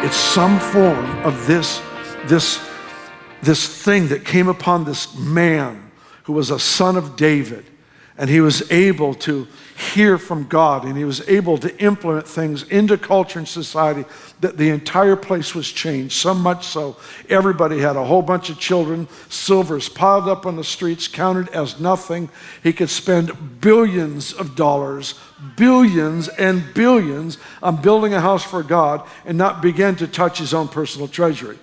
It's some form of this thing that came upon this man who was a son of David, and he was able to hear from God, and he was able to implement things into culture and society that the entire place was changed, so much so everybody had a whole bunch of children, silvers piled up on the streets, counted as nothing. He could spend billions of dollars, billions and billions on building a house for God and not begin to touch his own personal treasury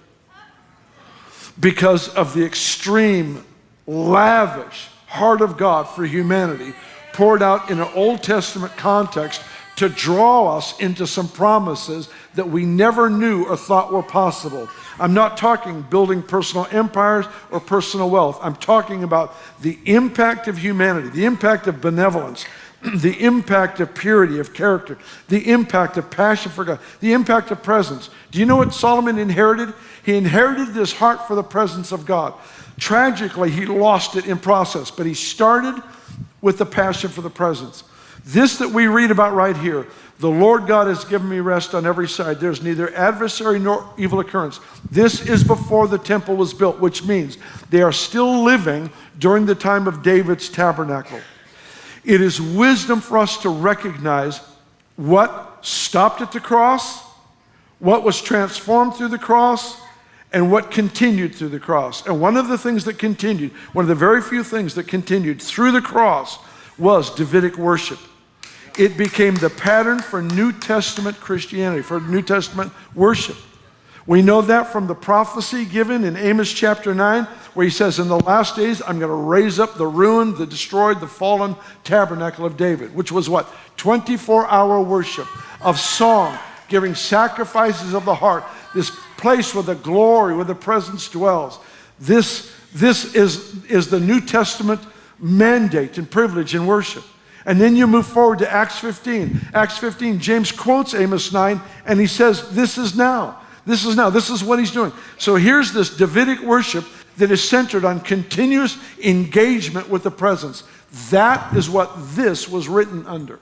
because of the extreme, lavish heart of God for humanity poured out in an Old Testament context to draw us into some promises that we never knew or thought were possible. I'm not talking building personal empires or personal wealth. I'm talking about the impact of humanity, the impact of benevolence, the impact of purity of character, the impact of passion for God, the impact of presence. Do you know what Solomon inherited? He inherited this heart for the presence of God. Tragically, he lost it in process, but he started with the passion for the presence. This that we read about right here, the Lord God has given me rest on every side. There's neither adversary nor evil occurrence. This is before the temple was built, which means they are still living during the time of David's tabernacle. It is wisdom for us to recognize what stopped at the cross, what was transformed through the cross, and what continued through the cross. And one of the things that continued, one of the very few things that continued through the cross was Davidic worship. It became the pattern for New Testament Christianity, for New Testament worship. We know that from the prophecy given in Amos chapter 9, where he says, in the last days, I'm going to raise up the ruined, the destroyed, the fallen tabernacle of David, which was what? 24-hour worship of song, giving sacrifices of the heart, this place where the glory, where the presence dwells. This is the New Testament mandate and privilege in worship. And then you move forward to Acts 15. Acts 15, James quotes Amos 9, and he says, this is now. This is now. This is what he's doing. So here's this Davidic worship that is centered on continuous engagement with the presence. That is what this was written under.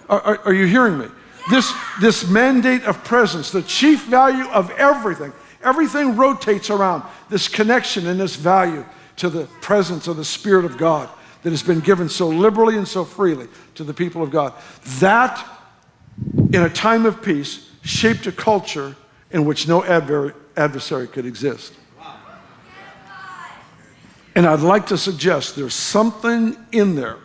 Are you hearing me? This mandate of presence, the chief value of everything. Everything rotates around this connection and this value to the presence of the Spirit of God that has been given so liberally and so freely to the people of God. That, in a time of peace, shaped a culture in which no adversary could exist. And I'd like to suggest there's something in there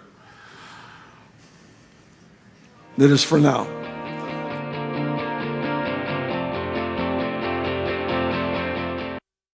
that is for now.